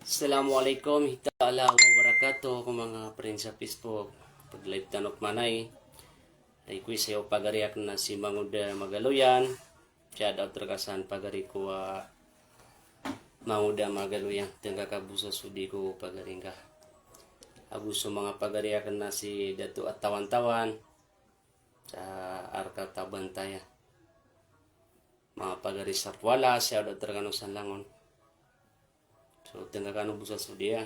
Assalamualaikum hitala wa barakatuh kung mga friends sa Facebook. Pag live tanok manay ay kuy sayo pagariak na si Manguda Magaluyan. Shout out terkasan pagari ko Manguda Magaluyan. Tengah kabuso sudi ko pagaring ka. Abuso mga pagariak na si Datu at Tawan-Tawan sa Arka Tabantaya. Mga pagari sa Puala, shout out terkano sa Langon. So, tengah kanu busa sudia.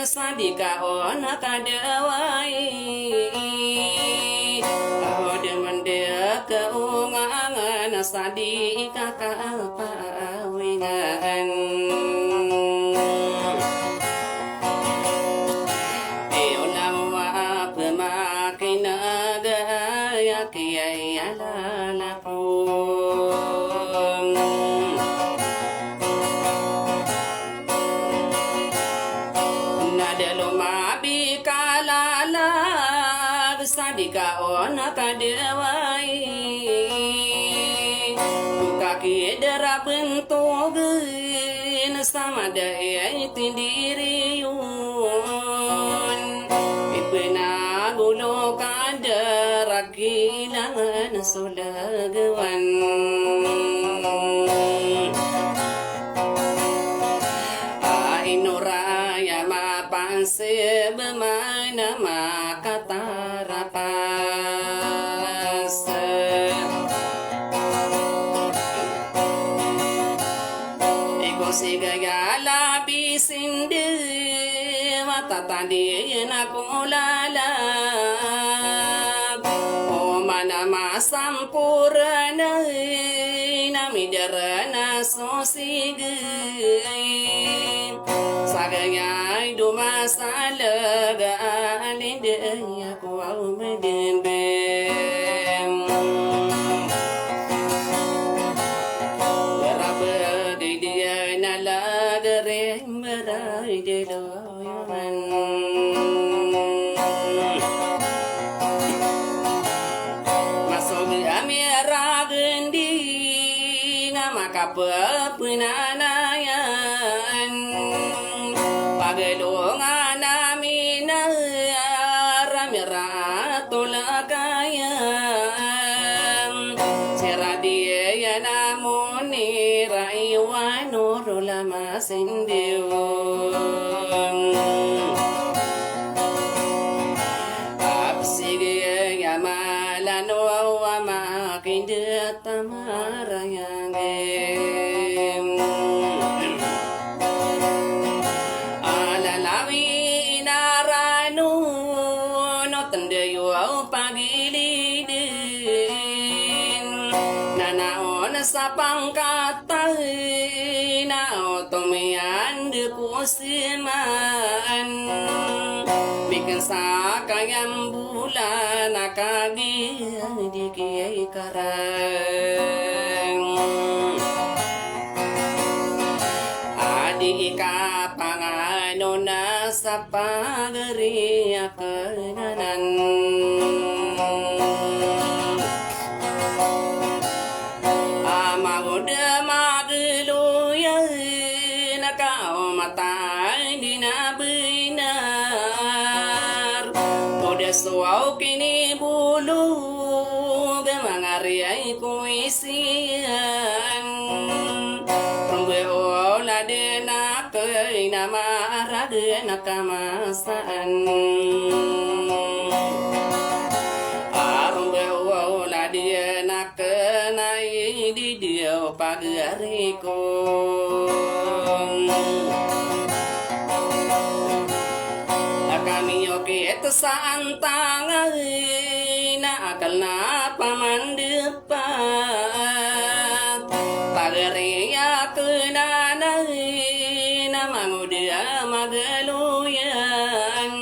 Sadika ona kadawai Ode mende keungangan sadika kapawingan Eona wa pemakin gaya kiai alalapun Sadika ona kadawai Kaki dera bentogen sama daya tindiriun Ipena gulo kadera kilangan sulagawan Ainuraya mapanse bemana makatarapas Iko sigayala bisinde matatandi na kulalab O mana masampurana namidarana sosigay Sagayay dumasalaga alindaya ko ang madimbem Rabagay diya nalagaring maray diloyaman apa penanayan pagalungan namin ramiratul kayam siradia namun raiwan nurul masindiun absige yamalan wa makin tamarayang sa pangkatay na otomayan de kusiman bikin sa kayang bulan nakagiyang di kiyay karang adi ka pangano na sa pagari akananan udah maglu ya nakau matay di na benar udah suau kini bulu gemangari ku isian rumbe ola de nak nama arade nakamasaan rumbe ola de nak di dia pagariku kami oke itu santangan na akal na pamandepat pagaria kenana na mangudia magaluyan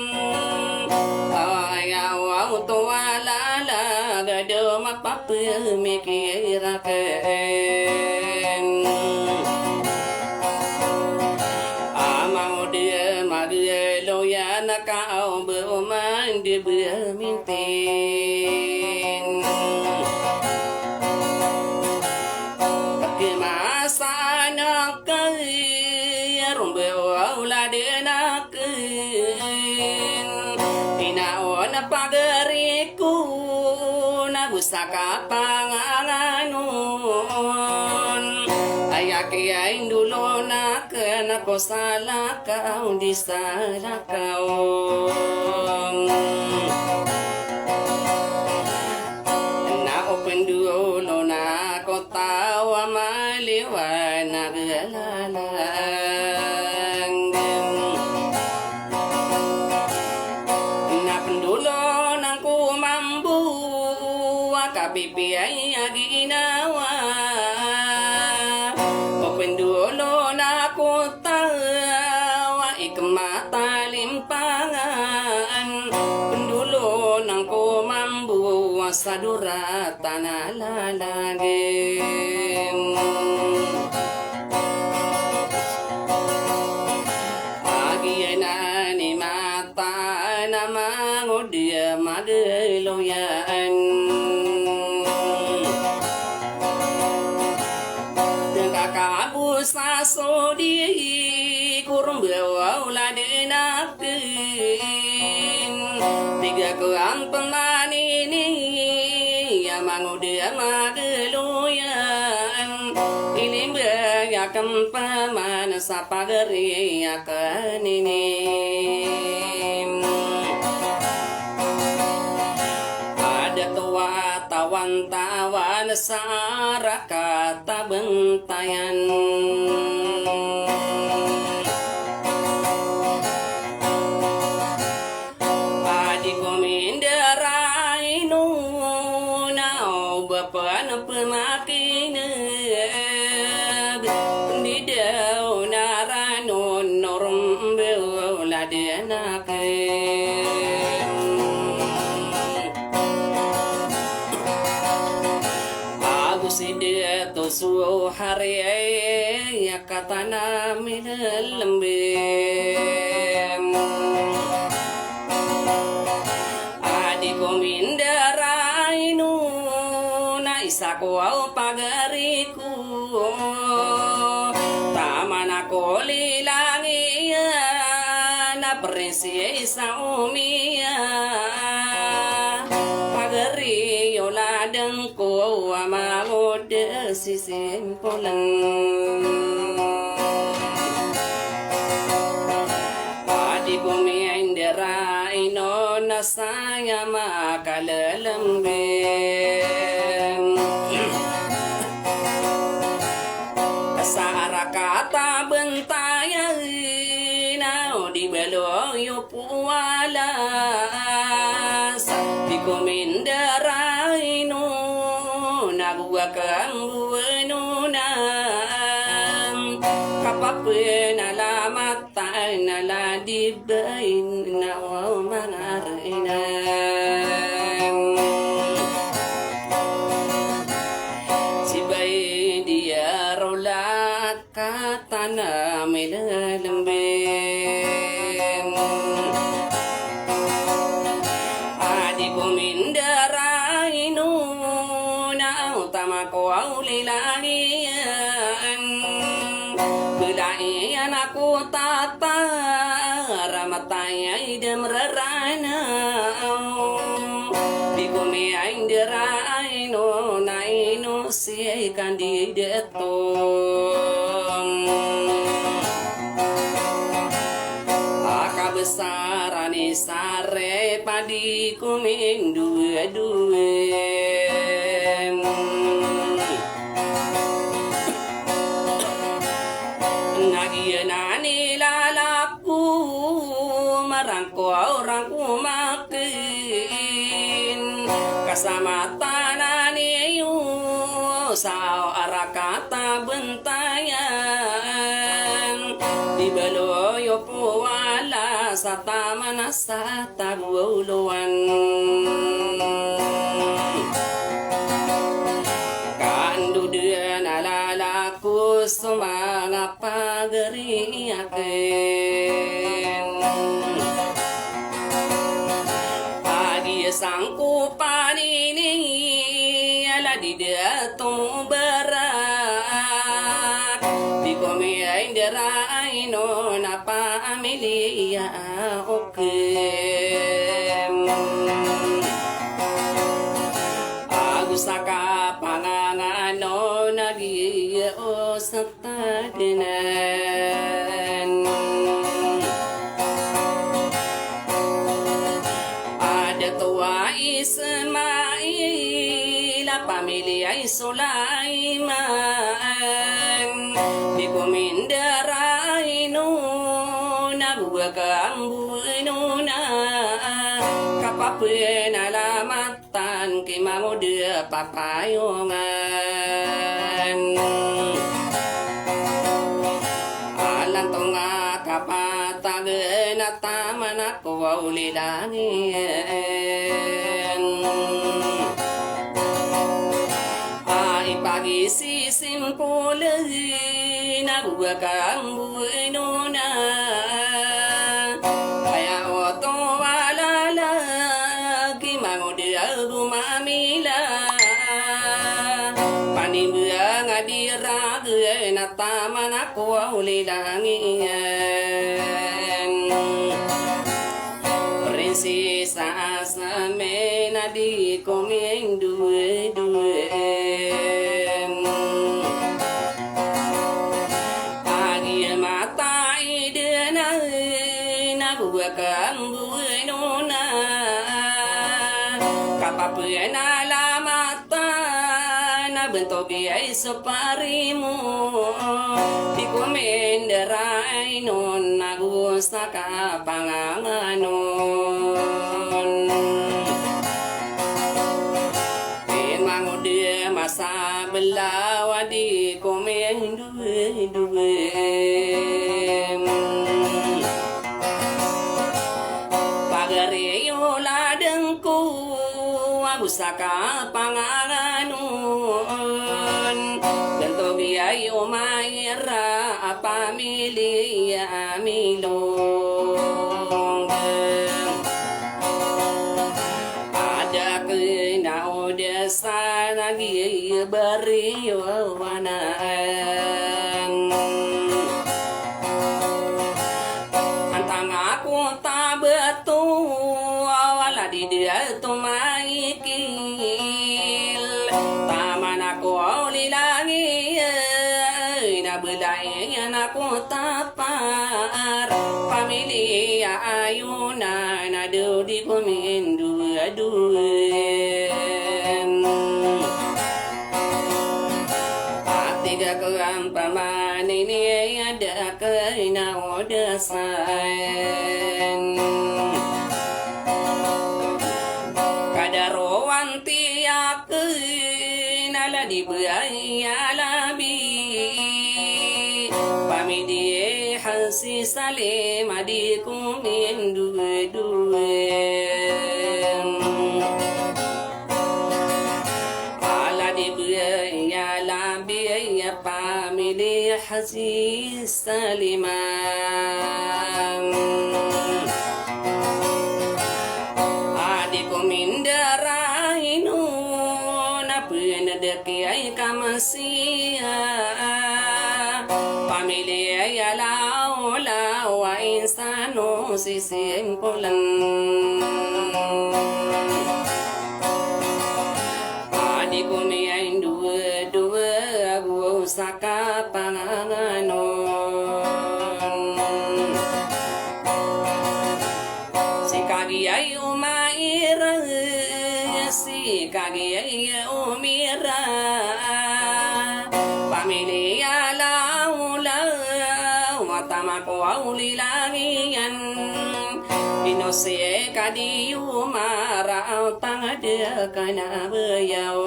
ayaw tuwalala gado mapapemikirakan amang dia magaloyan nakau beumang dia bermintin kemasa nak rumbe wala de nak inaon pagariku nagusaka panganganon ayaki ay dulo na kena ko salakaw di salakaw na open dulo na ko tawa maliwanag lalang na pendulo ng kumambu kapipi ay ginawa o pendulo na kutawa ikmatalimpangan pendulo ng kumambu sa duratan na lalagin agiyan ni mata na mangudia magaloyan sa sodi kurung bawa ladinakin tiga keang peman ini ya mangudia magaluyan ini bayakan paman sapagari akan ini ada tua tawan-tawan sara kata bentayan adi komindarai nuna bapan pemakinag di daun naranon norm beula denakin dia tu suhu hari ya kata nami lembem adi komindarai nu na isaku au pagariku Rinsi sa umia pagari yoladang ko amagod sisimpulan adi kumindera ino nasaya makalalambing sa arakata bentaya di beloyo puwalas di komindera ino naguwakan buenunan kapapin alamatay naladibain na manarinan sibay dia rolat kata na milalambing adi kumindara ino na utama ko aulilahian belaian aku tata ramataya idam rarana di kumi indera ino na ino si kandidato akabesaran sare padi kuming dua-dua nagianani lalaku marangko orang kumakin kasamatan niyo sa arakata bentayan di baloyo puwala sa taman sa taguluan kandudian alalaku sumanga pagariakin pagi sangkupan ini ala di datong barat di kumi indera ino na paamilia okem agusaka pangangano nagiya o sa tadinan ada tua Ismail pamilya Sulaiman di kumindera ino naguwagang buenuna kapapin alamatan kimamuda papayongan alang tunga kapatagen at taman ako ulilangin ipagisisimpulan naguwagang buenuna kaya oto alalagi mangudia gumamila panimba nga diragay na taman ako ulilangin prinsesa sa mena di kuming duwe-duwe naguwagang buenuna kapapin alamatan na bentogi ay suparimu di kumindera ay nun nagusta ka panganganon mangudi masa belawa di kumindue-due usaka panganganon ganto biyay umayra pamilya milong ada kena sa nagi bariyo wanan antang aku betu wala di dia tumaikil taman aku lilangi na belai aku tapar pamilya ayuna na di kumindu aduin tiga keang paman ini ada kena odasan kadarowan tiak nala di buaya labi pamidi hasi salim adiku min dua-dua ala di buaya labi ya pamidi hasi salimam adiku min darainu Kiai kamasia pamilya ya laula wa insanu sisimpulan adiku miyain dua-dua aku saka panganon si kagiai umaira si kagiai umira pamilya laula watamaku aulilangian inose kadiu mara pangada kana bayau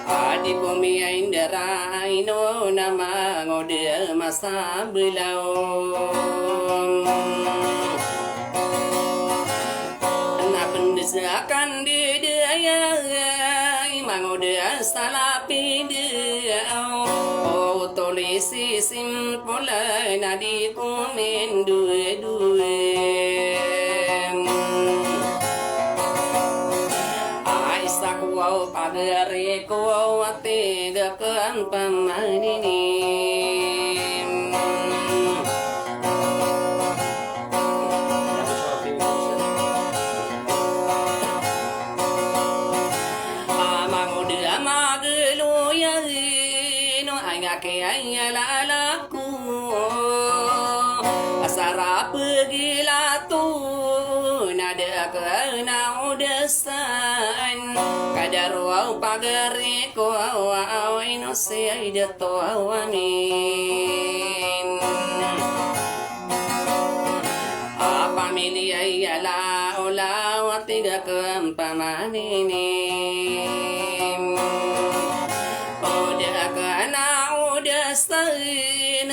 adiku miyain daraino nama ngode masa belau akan di dia mangoda salapi dia oh tolisi simpola nadi kumin dua-dua Aisyah kuau pagari kuau atiga kan pamanini kaya lalaku asara pergilah tu nada kena udasan kadar wau pagari ko awai no sayda to awamin apa milya la ola watiga kempamanini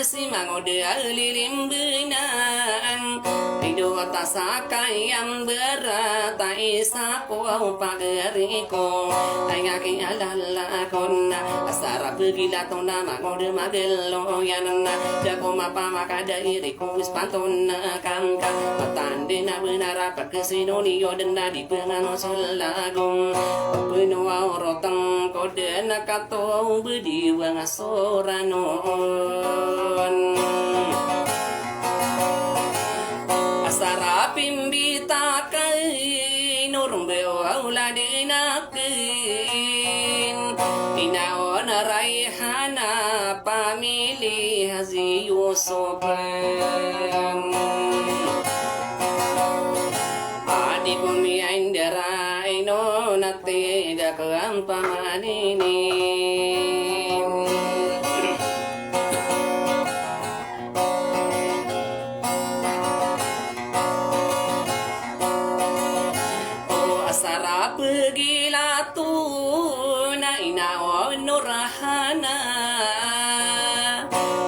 nasi mangoda lilimbenan hidup tasakai yang berat isa ko pageriko ayaki alala konna asara pergilah tona mangoda magelo yanna jago mapa makada iriku ispantona kangka patandena benar apa kesinonio denda di pengano solagong penuh rotang kode nakato bediwa ngasorano asara pimbita kai nurumbeo auladinakin inaon raihana pamili hazi yusupan adi bumi indera ino nate dakam pamanini pergilah tu na inaon nurahana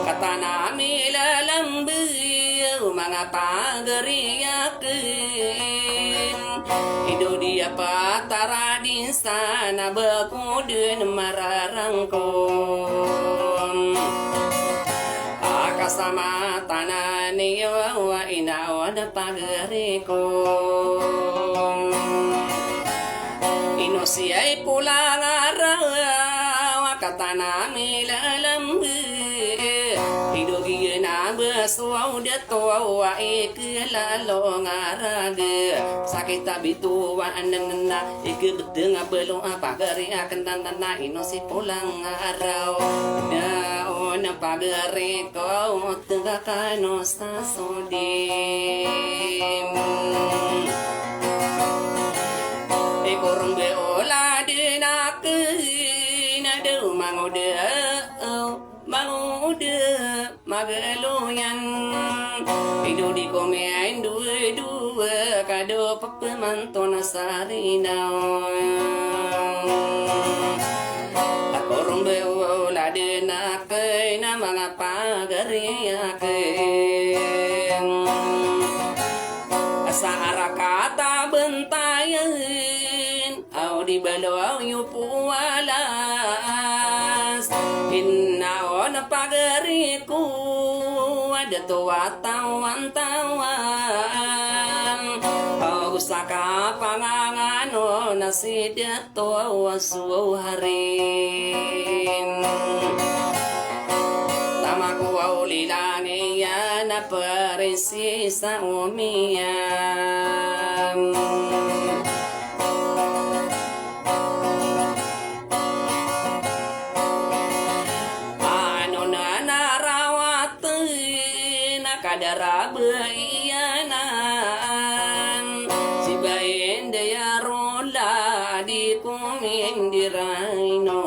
kata nami lalambu mga pagariyakin ido dia patara di sana bekudun mararangkong akasama tanani wa inaon pagarikom inosiyay pulang araw katanami lalambu suauda toa ikelalo ngaraga sakit bitu wanana ikebeteng belum apa gari akan tantana ino si pulang ngarau na ona pagari ko tengah kano sasodim ikorong beola dinak na do mangude magaluyan idu di komen dua kado pemanton sarina akorong beola dinak na mga pagariaken asa arakata bentayan au di balo yupualas inaon pagariku ada tua tawan-tawan au saka pangangano nasida tua suharin tamaku au lilani ya na perisi sa umian kadara beianan si bain daya rola di kumindiraino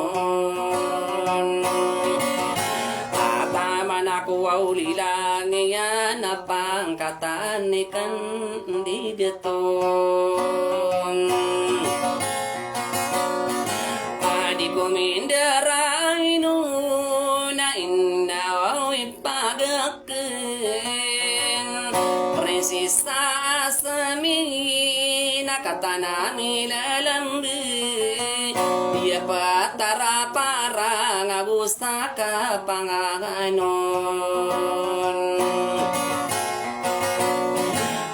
ataman aku aulilang yan napangkatan ikan di deton adi kumindiraino na inna ipagaken resista semina katana milalangge dia patara parang agustaka panganon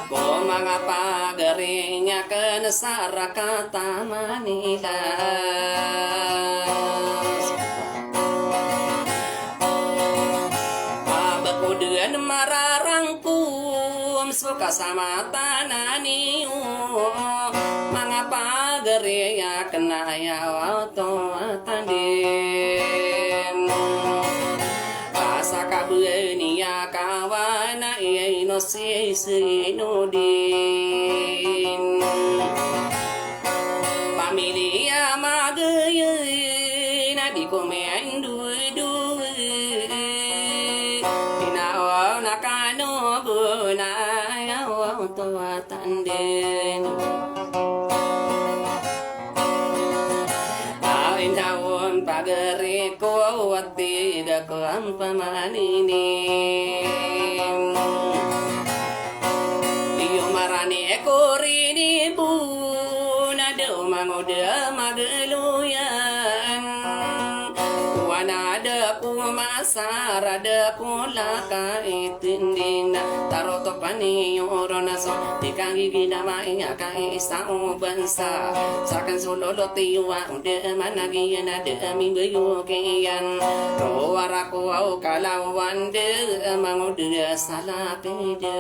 ko mga pagarinya ken sarakata Manila dan mararangkum suka sama tananiu mangapa gereya kena ya auto tandem pasaka buenia kawana ino sinudin familia magayena di komendu nakano guna yaw tua tanden awin tawon pagari ko wati da ko ang pamanini iyo marani ekorini bu na do mangoda magaluyan wanada pumasar ada pula kaitindina taroto pani orona so tikang gigina mainya kai sao bansa sakan sulolo tiwa ude managi na de minggu kian roara ko au kalawan de mangude sala pedo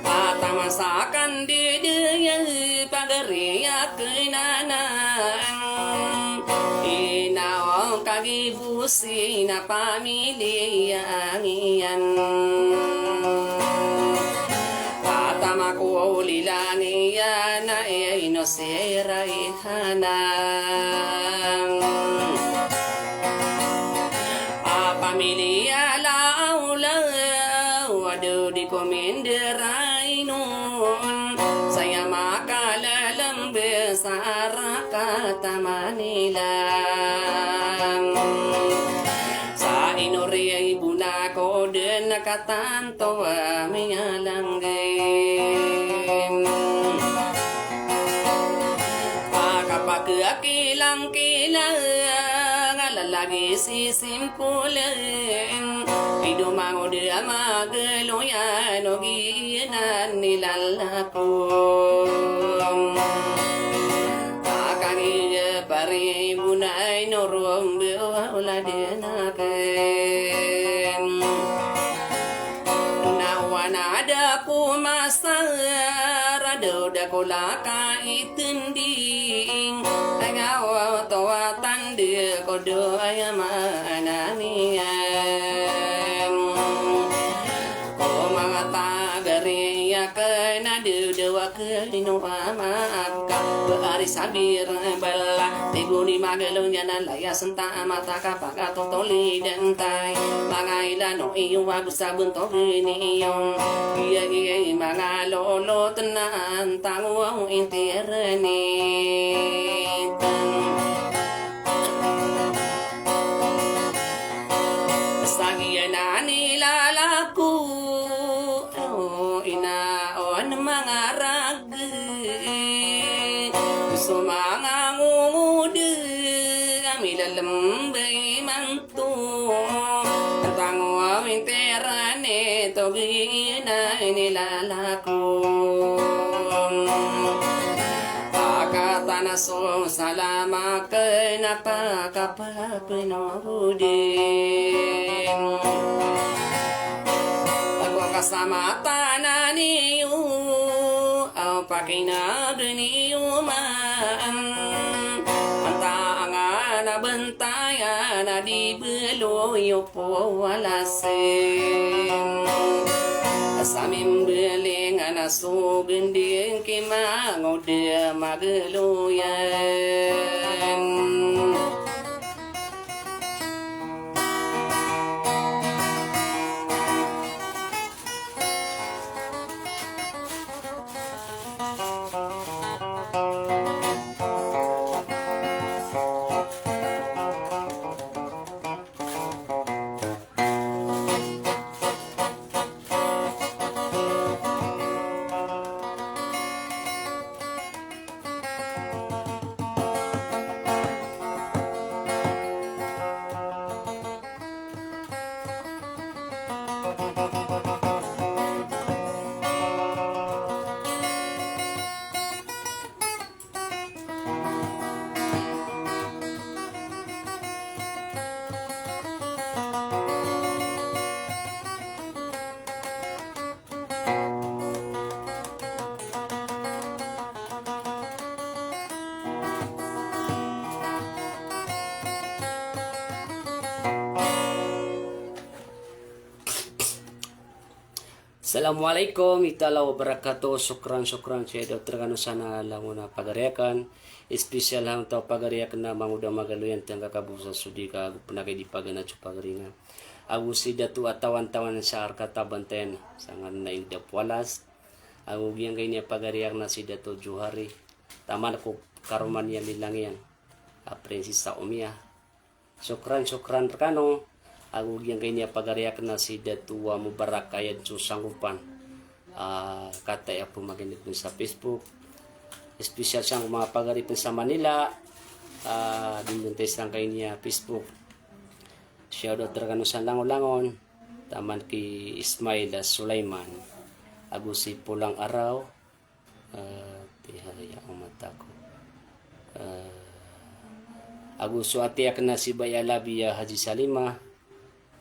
atamasakan de pagariak kenanan inaong kagibusi na pamilya iyan atamaku ulilang iyan na inosera ihanan pamilya laula wado di komenderai nun saya makalalang besar kata Manila sa inori ibu na ko den nakatanto mingalanggin kilang-kilang alalagi sisimpulan idumango dia magaluyan o giyanan nilalakong kakang iya pari gunay norom wala dinaken nawanada ko masara da ko laka itinding agaw tawatan de ko do ayamananian ko mga tagariya ka na dewa ka inuamaka beari sabir bala tiguni magalo nya na laya senta mata kapag totoli dentay mga ilano iyo wago sabon to giniyong iya mga lolo tenan tanguang internetan sagiyan na nilalaku inaon mga ragi gusto mga ngumude amilalambay manto tango awing terane togi na inilalako akatanaso salama kay napakapapinodin kasama tanan niyo ang pakinagniyo man ang taangan na bantayan na di beloyo po walasin asamim beling anasugin din kimangod magaluyan Assalamualaikum warahmatullahi wabarakatuh. Syukran saya Dr. Kanu sana languna pagariakan. Espesyal hang tau pagariakan na manguda magaluyan tangga kabusa sudi ka penagay di pagana pagaringa. Aku si datu atawan-tawan sa arkata banten sangan na indap walas. Aku giyang kay niya pagariak na si datu Juhari. Taman ko karuman niya lilangian. Aprensi sa umia. Syukran rekano. Aku yang kayaknya pagariak na si Datua Mubarak ayat susanggupan kata ya pumaginit dun sa Facebook espesyal siyang mga pagaripin sa Manila dinuntes lang kayaknya Facebook shoutout terkanu sa langon-langon taman ki Ismail Sulaiman aku si pulang araw tihaya ang mata ko aku suati na si Bayalabiya Haji Salimah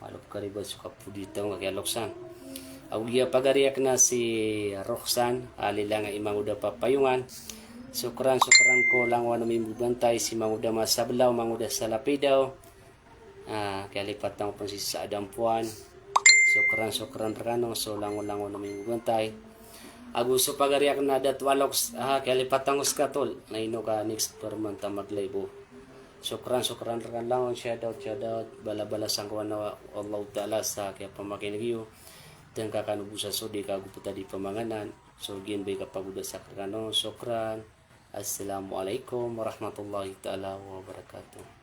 malop karibad suka pudito ng kakyaloksan. Agugia pagariak na si Roxan, alila nga imang uda papayungan. Sukran ko lang wano mimbubantay si manguda masablaw, manguda sa lapidaw. Kaya lipat lang po si sa Adampuan. Sukran rekano, so lang wano mimbubantay. Aguso pagariak na datwaloks, kaya lipat lang uskatol. Naino ka next permanta maglaibo. Syukran rekan lang shoutout bala-bala sangkuan na Allah Ta'ala sa kaya pamakinagyo dan kakanubusa so di kaguputa di pamanganan so ginbay kapaguda sa kakano syukran. Assalamualaikum warahmatullahi ta'ala wabarakatuh.